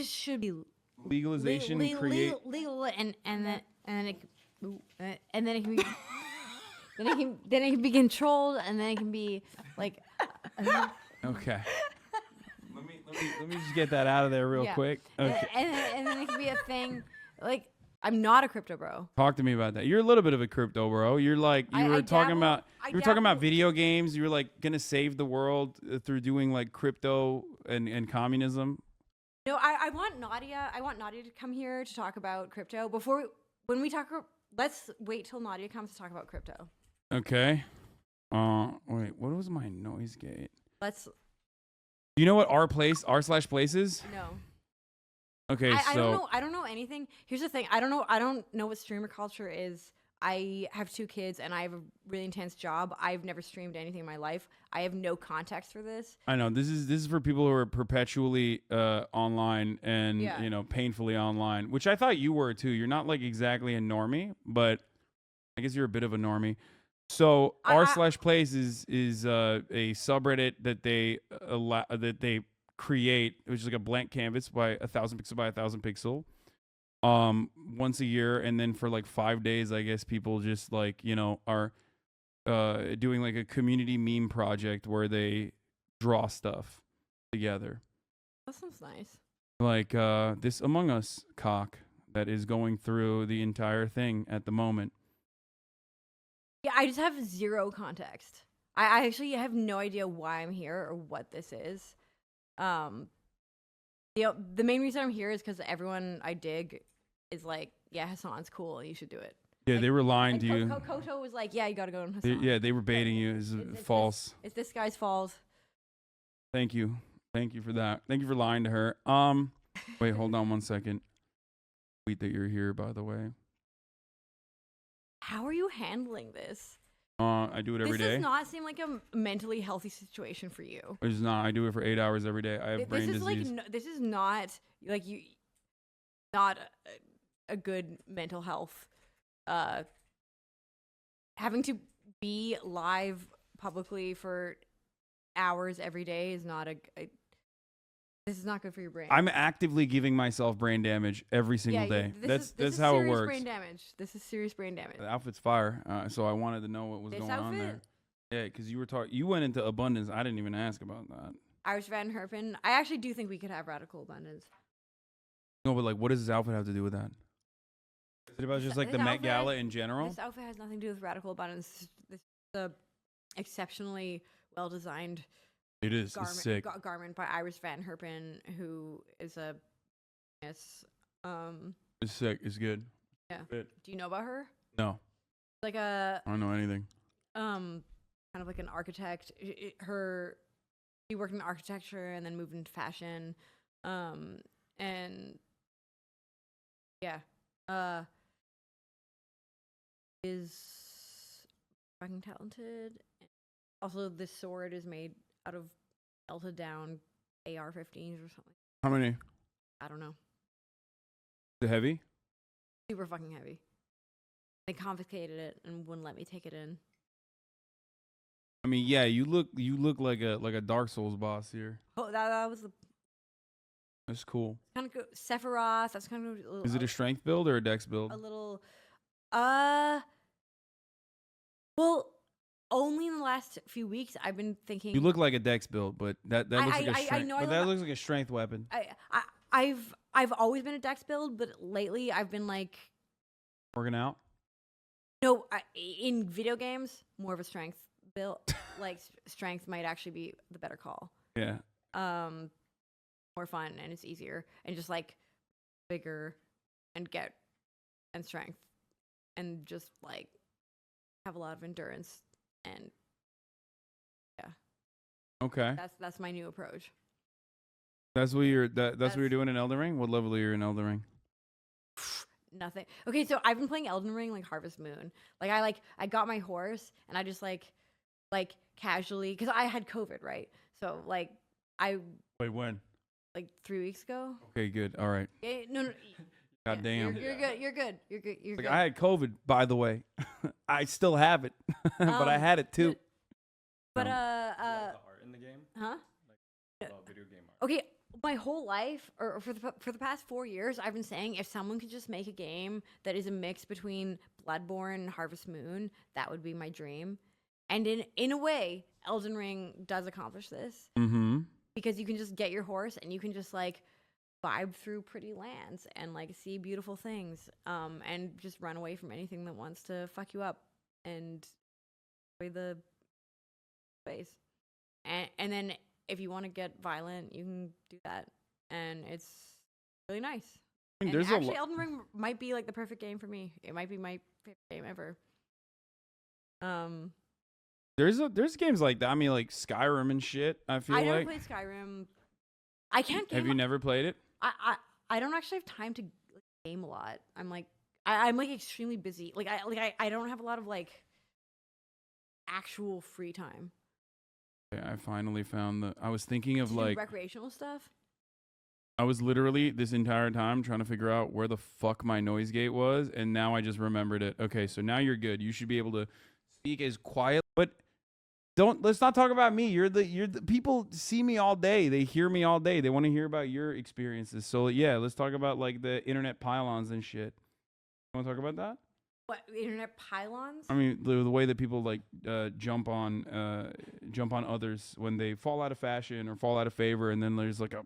just should be legalization legal, and then it can be then it can be controlled, and then it can be like. Okay. Let me just get that out of there real quick. Okay. And then it can be a thing. Like, I'm not a crypto bro. Talk to me about that. You're a little bit of a crypto bro. You're like you were talking about video games. You were like gonna save the world through doing like crypto and communism. No, I want Nadia. I want Nadia to come here to talk about crypto. When we talk, let's wait till Nadia comes to talk about crypto. Okay. Wait. What was my noise gate? Let's. You know what r/place is? No. Okay, I don't know anything. Here's the thing. I don't know what streamer culture is. I have 2 kids and I have a really intense job. I've never streamed anything in my life. I have no context for this. I know this is for people who are perpetually online and painfully online, which I thought you were too. You're not like exactly a normie, but I guess you're a bit of a normie. So r/place is a subreddit that they create, which is like a blank canvas by 1,000 pixel by 1,000 pixel, once a year, and then for like 5 days, I guess people just like are doing like a community meme project where they draw stuff together. That sounds nice. Like this Among Us cock that is going through the entire thing at the moment. Yeah, I just have zero context. I actually have no idea why I'm here or what this is. The main reason I'm here is because everyone I dig is like, yeah, Hassan's cool. You should do it. Yeah, like, they were lying to you. Koto was like, yeah, you got to go on Hassan. They were baiting you. It's false. It's this guy's fault. Thank you for that. Thank you for lying to her. Wait, hold on 1 second. Tweet that you're here, by the way. How are you handling this? I do it every day. This does not seem like a mentally healthy situation for you. It's not. I do it for 8 hours every day. I have brain disease. This is not like you. Not a good mental health. Having to be live publicly for hours every day is not this is not good for your brain. I'm actively giving myself brain damage every single day. That's how it works. Brain damage. This is serious brain damage. The outfit's fire. So I wanted to know what was going on there. Yeah, because you went into abundance. I didn't even ask about that. Irish Van Herpen. I actually do think we could have radical abundance. No, but like, what does this outfit have to do with that? Is it about just like the Met Gala in general? This outfit has nothing to do with radical abundance. This is a exceptionally well designed. It is. It's sick. Garment by Iris Van Herpen, who is a It's sick. It's good. Yeah. Good. Do you know about her? No. Like I don't know anything. Kind of like an architect. She worked in architecture and then moved into fashion. And yeah. Is fucking talented. Also, this sword is made out of melted down AR-15s or something. How many? I don't know. Is it heavy? Super fucking heavy. They confiscated it and wouldn't let me take it in. I mean, yeah, you look like a Dark Souls boss here. Oh, that was the. That's cool. Kind of Sephiroth. That's kind of. Is it a strength build or a dex build? A little. Well, only in the last few weeks I've been thinking. You look like a dex build, but that looks like a strength. I know. But that looks like a strength weapon. I've always been a dex build, but lately I've been like. Working out. No, in video games, more of a strength build. Like strength might actually be the better call. Yeah. More fun and it's easier and just like bigger and strength and just like have a lot of endurance and yeah. Okay. That's my new approach. That's what you're doing in Elden Ring? What level are you in Elden Ring? Nothing. Okay, so I've been playing Elden Ring like Harvest Moon. Like I got my horse and I just like casually because I had COVID, right? So like I Wait, when? Like 3 weeks ago. Okay, good. All right. Yeah, no. God damn. You're good. You're good. You're good. I had COVID, by the way. I still have it, but I had it too. But the art in the game? Huh? Like, video game art. Okay, my whole life, or for the past 4 years, I've been saying if someone could just make a game that is a mix between Bloodborne and Harvest Moon, that would be my dream. And in a way, Elden Ring does accomplish this Mm-hmm. because you can just get your horse and you can just like vibe through pretty lands and like see beautiful things, and just run away from anything that wants to fuck you up and enjoy the space. And then if you want to get violent, you can do that, and it's really nice. I mean, And there's actually, Elden Ring might be like the perfect game for me. It might be my favorite game ever. there's games like that. I mean, like Skyrim and shit. I feel I never like. played Skyrim. I can't game. Have you never played it? I don't actually have time to game a lot. I'm like I'm like extremely busy. Like I don't have a lot of like actual free time. Okay, I finally found the. I was thinking of To do like. recreational stuff. I was literally this entire time trying to figure out where the fuck my noise gate was, and now I just remembered it. Okay, so now you're good. You should be able to speak as quiet, but let's not talk about me. You're the people see me all day. They hear me all day. They want to hear about your experiences. So yeah, let's talk about like the internet pylons and shit. You want to talk about that? What, internet pylons? I mean, the way that people like jump on others when they fall out of fashion or fall out of favor, and then there's like a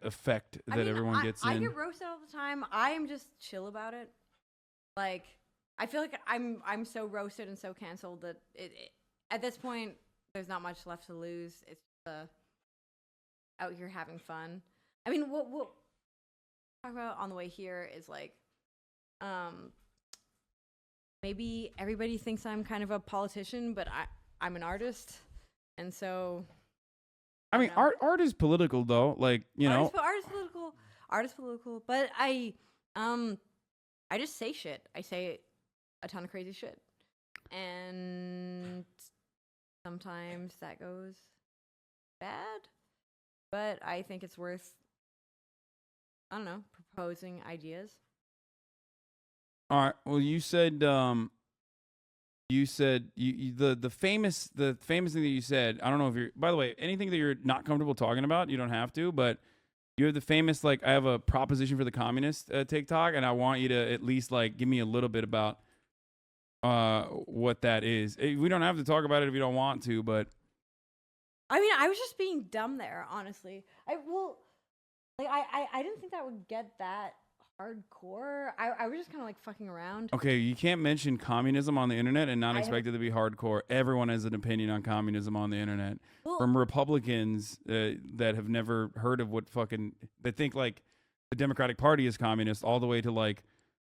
effect that everyone gets in. I get roasted all the time. I am just chill about it. Like, I feel like I'm so roasted and so canceled that at this point there's not much left to lose. It's just, out here having fun. I mean, what we'll talk about on the way here is like, maybe everybody thinks I'm kind of a politician, but I'm an artist, and so. I mean, art is political though. Like, you know, art is political. But I just say shit. I say a ton of crazy shit, and sometimes that goes bad. But I think it's worth, I don't know, proposing ideas. all right. Well, you said the famous thing that you said. I don't know if you're. By the way, anything that you're not comfortable talking about, you don't have to. But you have the famous like I have a proposition for the communist TikTok, and I want you to at least like give me a little bit about what that is. We don't have to talk about it if you don't want to, but I mean, I was just being dumb there, honestly. I didn't think that would get that hardcore. I was just kind of like fucking around. Okay, you can't mention communism on the internet and not expect it to be hardcore. Everyone has an opinion on communism on the internet. Well, from Republicans that have never heard of what fucking they think like the Democratic Party is communist, all the way to like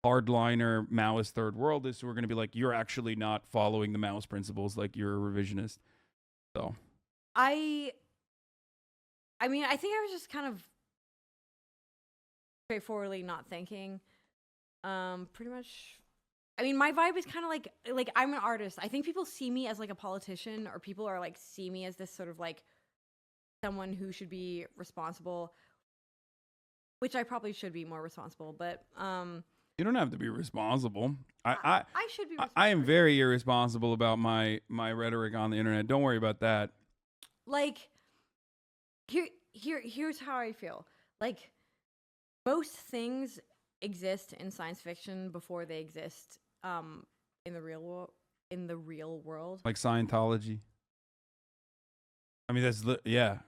hardliner Maoist third worldists who are going to be like, you're actually not following the Maoist principles, like you're a revisionist. So I mean, I think I was just kind of straightforwardly not thinking. Pretty much. I mean, my vibe is kind of like I'm an artist. I think people see me as like a politician, or people are like see me as this sort of like someone who should be responsible, which I probably should be more responsible. But you don't have to be responsible. I should be responsible. I am very irresponsible about my rhetoric on the internet. Don't worry about that. Like, here's how I feel. Like, most things exist in science fiction before they exist in the real world. Like Scientology. I mean, that's yeah.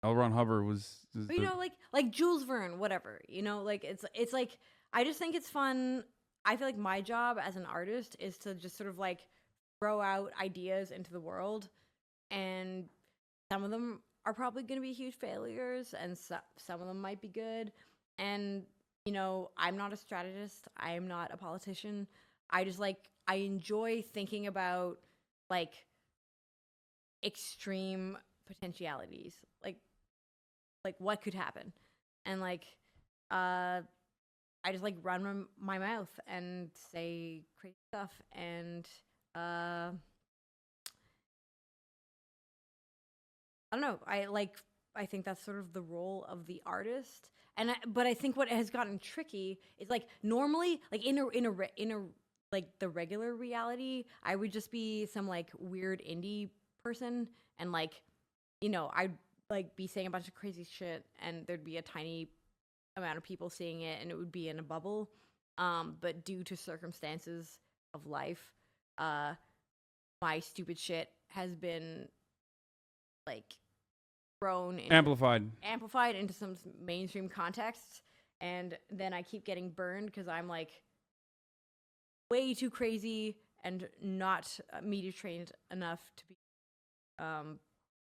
L. Ron Hubbard was but, you know, like Jules Verne, whatever. You know, like it's like I just think it's fun. I feel like my job as an artist is to just sort of like throw out ideas into the world, and some of them are probably going to be huge failures, and some of them might be good. And, you know, I'm not a strategist. I am not a politician. I just like, I enjoy thinking about like extreme potentialities, like what could happen. And like, I just like run my mouth and say crazy stuff. And, I don't know. I think that's sort of the role of the artist. But I think what has gotten tricky is like normally, like in a like the regular reality, I would just be some like weird indie person, and like, you know, I'd like be saying a bunch of crazy shit, and there'd be a tiny amount of people seeing it, and it would be in a bubble. But due to circumstances of life, my stupid shit has been like grown into, amplified into some mainstream contexts, and then I keep getting burned because I'm like way too crazy and not media trained enough to be.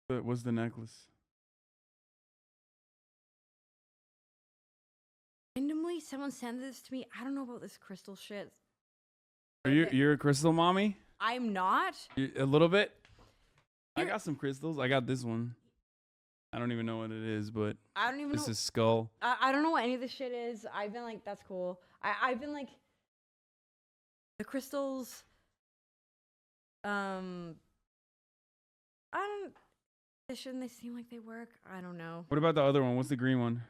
But what's the necklace? Randomly, someone sent this to me. I don't know about this crystal shit. You're a crystal mommy? I'm not. A little bit. I got some crystals. I got this one. I don't even know what it is, but I don't even know. This is skull. I don't know what any of this shit is. I've been like, that's cool. I've been like, the crystals. I don't. Shouldn't they seem like they work? I don't know. What about the other one? What's the green one?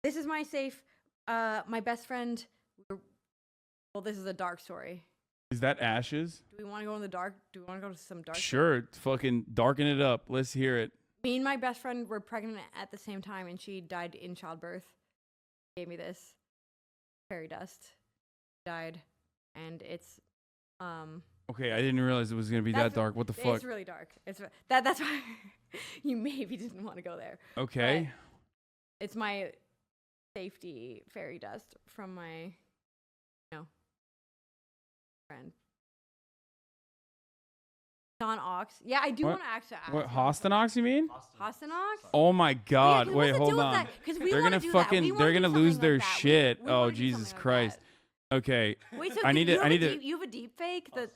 This is my safe. My best friend. Well, this is a dark story. Is that ashes? Do we want to go in the dark? Do we want to go to some dark? Sure. Fucking darken it up. Let's hear it. Me and my best friend were pregnant at the same time, and she died in childbirth. Gave me this fairy dust. Died, and it's Okay, I didn't realize it was gonna be that dark. What the fuck? It's really dark. That's why you maybe didn't want to go there. Okay. But it's my safety fairy dust from my, friend. Don Ox. Yeah, I do want to actually ask. What, Hostenox you mean? Hostenox? Oh my god. Yeah, wait, hold on. They're gonna lose their shit. Oh, Jesus Christ. Okay. Wait, so I need to you have a deep fake that.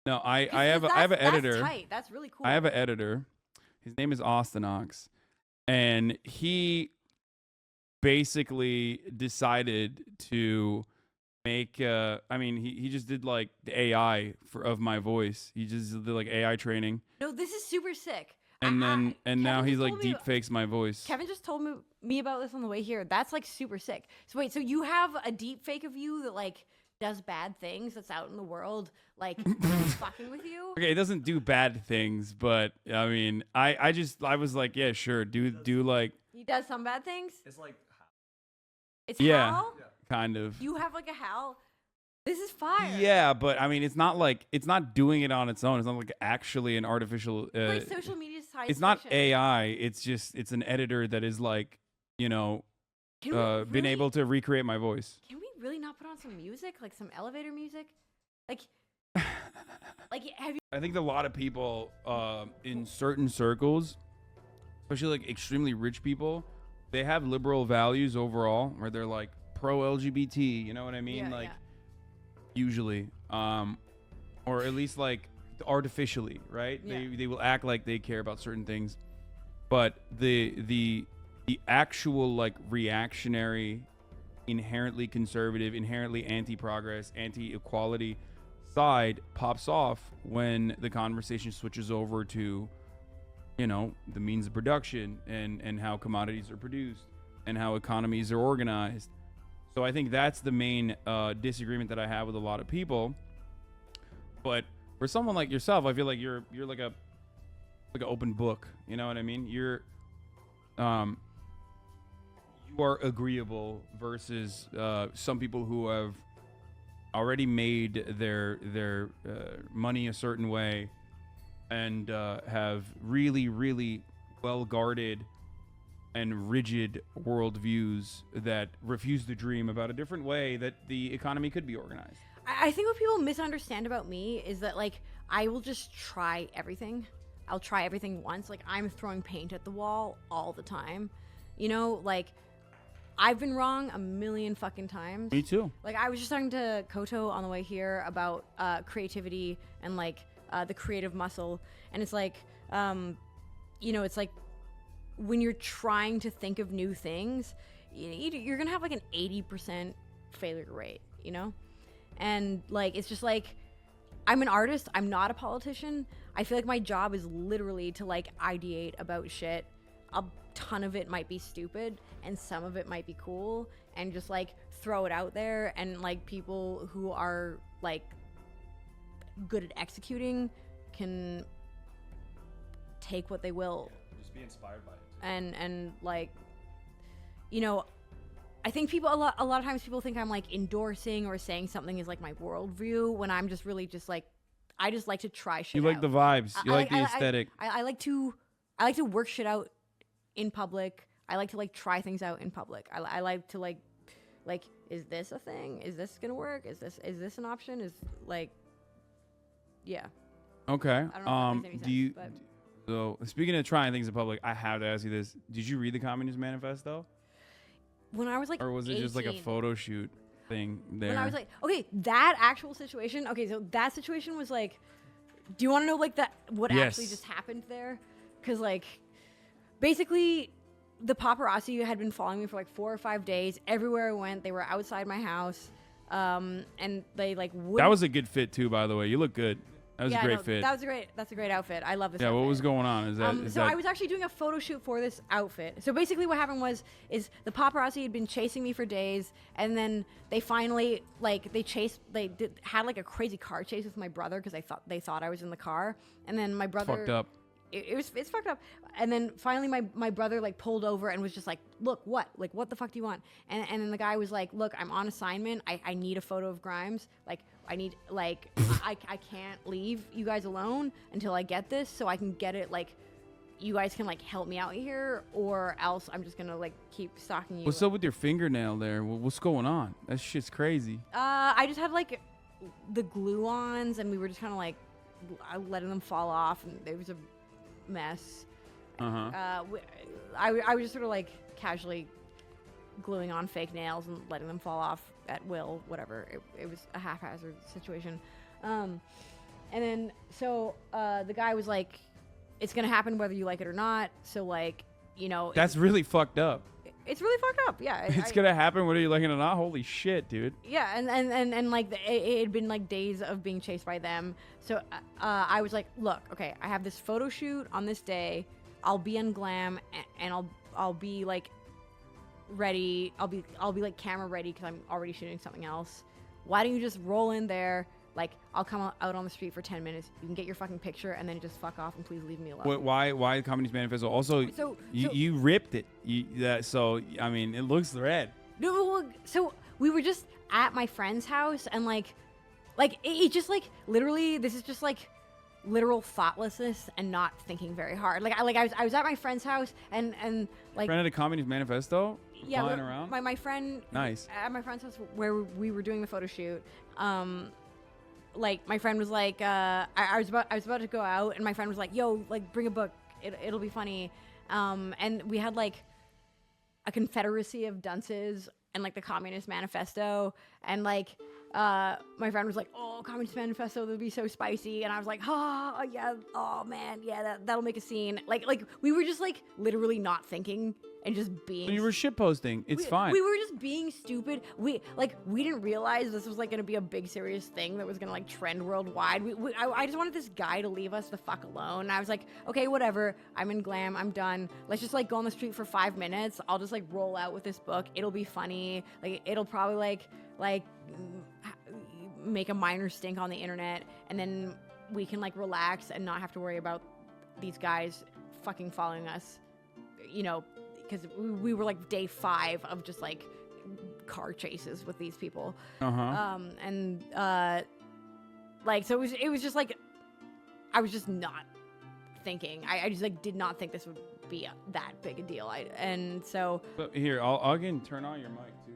No, I have an editor. That's tight. That's really cool. I have an editor. His name is Hostenox, and he basically decided to make he just did like the AI of my voice. He just did like AI training. No, this is super sick. And now he's like deep fakes my voice. Kevin just told me about this on the way here. That's like super sick. So wait, so you have a deep fake of you that like does bad things, that's out in the world, like fucking with you? Okay, it doesn't do bad things, but I mean, I was like, yeah, sure, do like. He does some bad things. It's like. It's yeah, Hal? kind of. You have like a Hal. This is fire. Yeah, but I mean, it's not doing it on its own. It's not like actually an artificial. Like social media science. It's not AI. It's an editor that is like, been able to recreate my voice. Can we really not put on some music, like some elevator music, like have you? I think a lot of people in certain circles, especially like extremely rich people, they have liberal values overall, where they're like pro LGBT. You know what I mean? Yeah, usually, or at least like artificially, right? Yeah. They will act like they care about certain things, but the actual like reactionary, inherently conservative, inherently anti-progress, anti-equality side pops off when the conversation switches over to, the means of production and how commodities are produced and how economies are organized. So I think that's the main disagreement that I have with a lot of people. But for someone like yourself, I feel like you're like an open book. You know what I mean? You are agreeable versus some people who have already made their money a certain way and have really, really well guarded and rigid worldviews that refuse to dream about a different way that the economy could be organized. I think what people misunderstand about me is that like I will just try everything. I'll try everything once. Like I'm throwing paint at the wall all the time. Like I've been wrong a million fucking times. Me too. Like I was just talking to Koto on the way here about creativity and like the creative muscle, and it's like it's like when you're trying to think of new things, you're gonna have like an 80% failure rate, and like it's just like I'm an artist, I'm not a politician. I feel like my job is literally to like ideate about shit. A ton of it might be stupid and some of it might be cool, and just like throw it out there, and like people who are like good at executing can take what they will be inspired by it. And like, you know, I think people a lot of times people think I'm like endorsing or saying something is like my worldview when I'm just really just like I just like to try shit. You like out. the vibes. You like the aesthetic. I like to work shit out in public. I like to like try things out in public. I like to like is this a thing? Is this gonna work? Is this an option? Is like yeah. Okay. I don't know if that makes any sense, but So speaking of trying things in public, I have to ask you this: did you read the Communist Manifesto? When I was like, or was it 18, just like a photo shoot thing there? When I was like, okay, that actual situation. Okay, so that situation was like, do you want to know like that what actually just happened there? Because like, basically, the paparazzi had been following me for like 4 or 5 days. Everywhere I went, they were outside my house, and they like wouldn't. That was a good fit too, by the way. You look good. That was a great fit. That's a great outfit. I love this. Yeah, outfit. what was going on? So I was actually doing a photo shoot for this outfit. So basically, what happened is the paparazzi had been chasing me for days, and then they finally had like a crazy car chase with my brother because they thought I was in the car, and then my brother fucked up. It's fucked up. And then finally my brother like pulled over and was just like, look, what the fuck do you want? And then the guy was like, look, I'm on assignment. I need a photo of Grimes. Like I need like I can't leave you guys alone until I get this, so I can get it. Like you guys can like help me out here, or else I'm just gonna like keep stalking you. What's up with your fingernail there? What's going on? That shit's crazy. I just had like the glue-ons, and we were just kind of like letting them fall off, and it was a mess. I was just sort of like casually gluing on fake nails and letting them fall off at will, whatever. It was a haphazard situation. And then so the guy was like, it's gonna happen whether you like it or not, so like, you know, that's really fucked up. It's really fucked up. Yeah, it's gonna happen whether you like it or not. Holy shit, dude. Yeah, and like it had been like days of being chased by them. So I was like, look, okay, I have this photo shoot on this day. I'll be on glam, and I'll be like ready. I'll be like camera ready because I'm already shooting something else. Why don't you just roll in there? Like, I'll come out on the street for 10 minutes. You can get your fucking picture and then just fuck off and please leave me alone. Why the Communist Manifesto? Also, you ripped it. So, I mean, it looks red. No, so we were just at my friend's house, and like it just like literally, this is just like literal thoughtlessness and not thinking very hard. Like I was at my friend's house, and like friend of the Communist Manifesto. Yeah, flying around. My friend. Nice. At my friend's house where we were doing the photo shoot. Like my friend was like, I was about to go out, and my friend was like, "Yo, like bring a book. It'll be funny." And we had like a confederacy of dunces and like the Communist Manifesto, and like my friend was like, "Oh, Communist Manifesto, that'll be so spicy," and I was like, "Oh yeah, oh man, yeah, that'll make a scene." Like we were just like literally not thinking and just being. So you were shitposting. It's fine. We were just being stupid. We didn't realize this was like gonna be a big serious thing that was gonna like trend worldwide. I just wanted this guy to leave us the fuck alone. And I was like, okay, whatever. I'm in glam. I'm done. Let's just like go on the street for 5 minutes. I'll just like roll out with this book. It'll be funny. Like it'll probably like make a minor stink on the internet, and then we can like relax and not have to worry about these guys fucking following us, you know, because we were like day 5 of just like car chases with these people. And like so it was just like I was just not thinking. I just like did not think this would be that big a deal. So here I'll again turn on your mic too.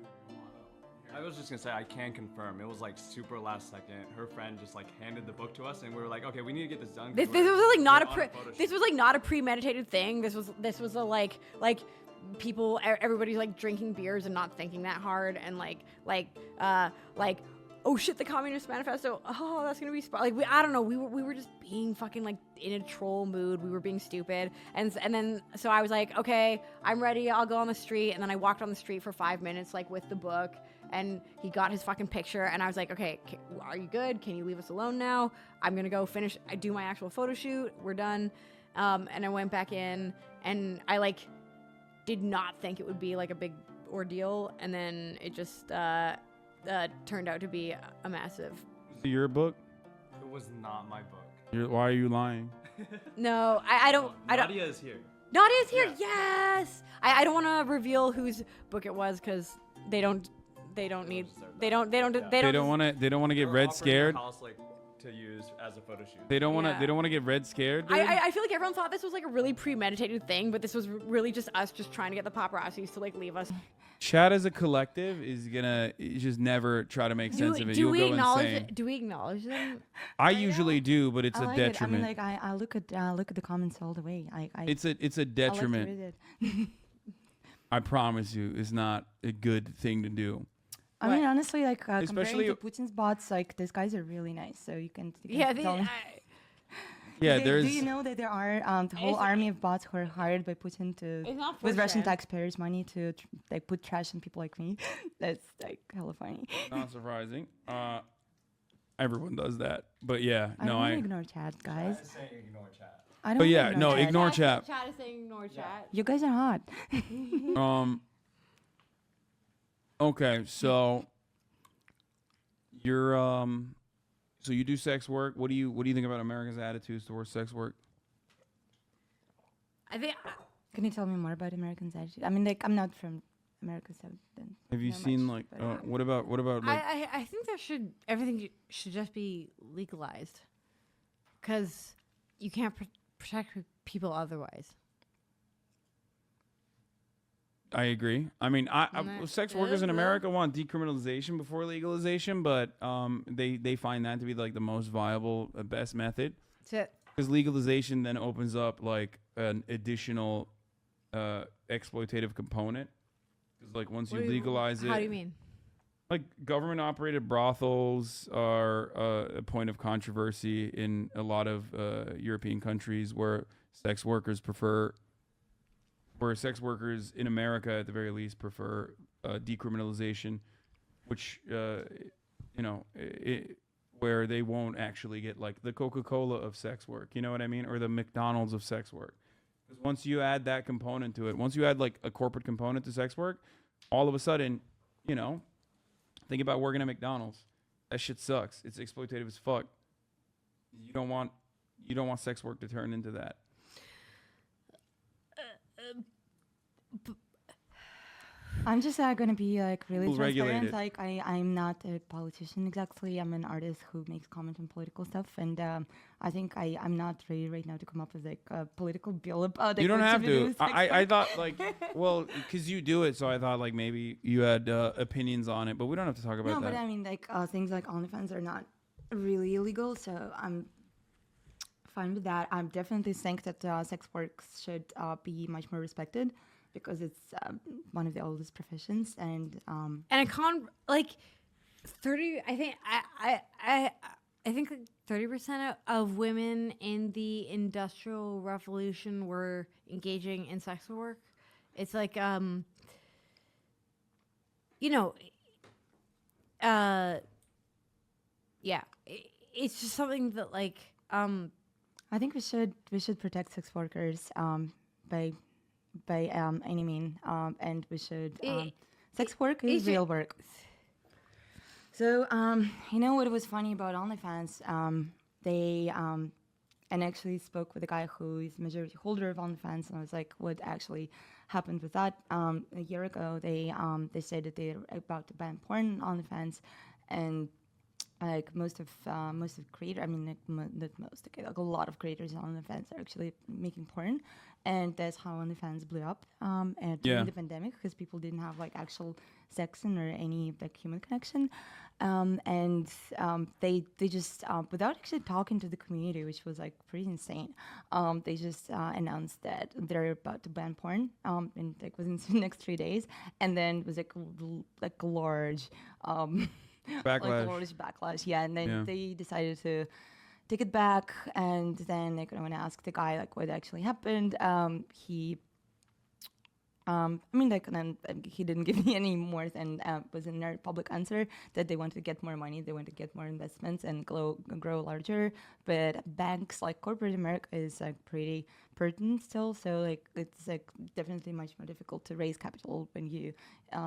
I was just gonna say, I can confirm. It was like super last second. Her friend just like handed the book to us, and we were like, okay, we need to get this done. This was like not a premeditated thing. This was a like people, everybody's like drinking beers and not thinking that hard, and like oh shit, the Communist Manifesto. Oh, that's gonna be like I don't know. We were just being fucking like in a troll mood. We were being stupid, and then so I was like, okay, I'm ready. I'll go on the street, and then I walked on the street for 5 minutes like with the book. And he got his fucking picture, and I was like, okay, are you good? Can you leave us alone now? I'm gonna go do my actual photo shoot. We're done. And I went back in, and I like did not think it would be like a big ordeal, and then it just turned out to be a massive. Is it your book? It was not my book. Why are you lying? No, I don't. Nadia is here. Nadia is here. Yeah. Yes. I don't want to reveal whose book it was because they don't need they don't They don't want to. They don't want to get We're red offering scared. the house like to use as a photo shoot. They don't want to. Yeah. They don't want to get red scared. Dude. I feel like everyone thought this was like a really premeditated thing, but this was really just us just trying to get the paparazzis to like leave us. Chat as a collective is gonna just never try to make sense of it. You'll go insane. Do we acknowledge them? I usually do, but it's I a like detriment. It. I mean, like I look at the comments all the way. It's a I like to detriment. read it. I promise you, it's not a good thing to do. I mean, honestly, like Especially- comparing to Putin's bots, like these guys are really nice. So you can Yeah, tell them. Yeah, Do you know that there are the whole It's- army of bots who are hired by Putin to It's not with Russian 4chan. taxpayers' money to like put trash on people like me? That's like hella funny. Not surprising. Everyone does that, but yeah, I no, don't I. ignore chat, guys. Just saying ignore chat. I don't. But yeah, ignore no, chat. ignore chat. Chat is saying ignore chat. You guys are hot. Okay, so you're so you do sex work. What do you think about America's attitudes towards sex work? I think Can you tell me more about Americans' attitude? I mean, like I'm not from America, so then. Have you know seen much, like but- what about like I think everything should just be legalized, because you can't protect people otherwise. I agree. I mean, sex workers in America want decriminalization before legalization, but they find that to be like the most viable, best method. That's it. Because legalization then opens up like an additional exploitative component. Because like once you legalize it, How do you mean? like government operated brothels are a point of controversy in a lot of European countries where sex workers in America at the very least prefer decriminalization, which where they won't actually get like the Coca-Cola of sex work, you know what I mean, or the McDonald's of sex work. Because once you add that component to it, once you add like a corporate component to sex work, all of a sudden, think about working at McDonald's. That shit sucks. It's exploitative as fuck. You don't want sex work to turn into that. I'm just going to be like really People regulate transparent. it. Like I'm not a politician exactly. I'm an artist who makes comments on political stuff, and I think I'm not ready right now to come up with like a political bill about. You don't what have be done to. with sex I work. thought like, well, because you do it, so I thought like maybe you had opinions on it, but we don't have to talk about No, that. but I mean like things like OnlyFans are not really illegal, so I'm fine with that. I definitely think that sex work should be much more respected because it's one of the oldest professions, and And like 30. I think I think like 30% of women in the Industrial Revolution were engaging in sexual work. It's like yeah, it's just something that like I think we should protect sex workers by any mean, and we should sex work is real work. So what was funny about OnlyFans? They and actually spoke with a guy who is majority holder of OnlyFans, and I was like, what actually happened with that? A year ago, they said that they're about to ban porn on OnlyFans, and like most of creators, I mean, not most, okay, like a lot of creators on OnlyFans are actually making porn, and that's how OnlyFans blew up and during the pandemic, because people didn't have like actual sex or any like human connection, and they just without actually talking to the community, which was like pretty insane, they just announced that they're about to ban porn in like within the next 3 days, and then it was like large. Backlash. Like a large backlash, yeah. And then they decided to take it back, and then like when I asked the guy like what actually happened, he, I mean like then he didn't give me any more than was in their public answer that they want to get more money, they want to get more investments and grow larger. But banks, like corporate America, is like pretty pertinent still, so like it's like definitely much more difficult to raise capital when you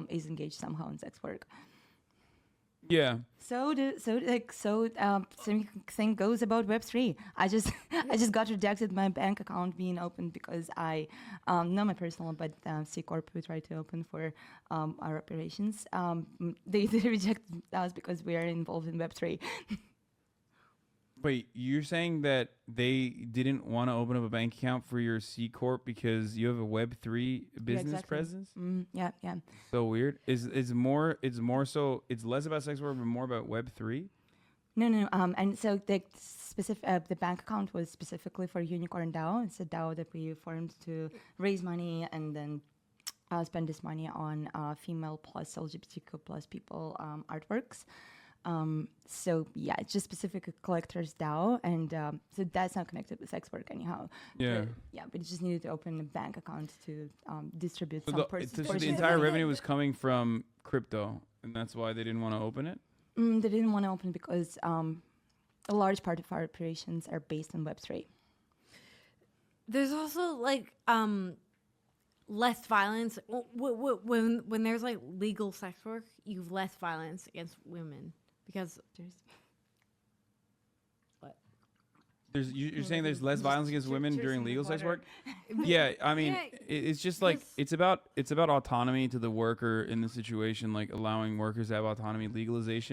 is engaged somehow in sex work. Yeah. Same thing goes about Web3. I just I just got rejected my bank account being opened because I not my personal but C Corp we tried to open for our operations. They rejected us because we are involved in Web3. Wait, you're saying that they didn't want to open up a bank account for your C corp because you have a Web3 business presence? Yeah, yeah. So weird. It's more so it's less about sex work but more about Web3. No. And so the specific the bank account was specifically for Unicorn DAO. It's a DAO that we formed to raise money and then spend this money on female plus LGBTQ plus people artworks. So yeah, it's just specific collectors DAO, and so that's not connected with sex work anyhow. Yeah. But it just needed to open a bank account to distribute So some the, portions. so the entire revenue was coming from crypto, and that's why they didn't want to open it? They didn't want to open because a large part of our operations are based on Web3. There's also like less violence when there's like legal sex work. You've less violence against women because You're saying there's less violence against women during legal sex work? Yeah, I mean, Yeah, it's just like it's about autonomy to the worker in the situation, like allowing workers to have autonomy, legalization.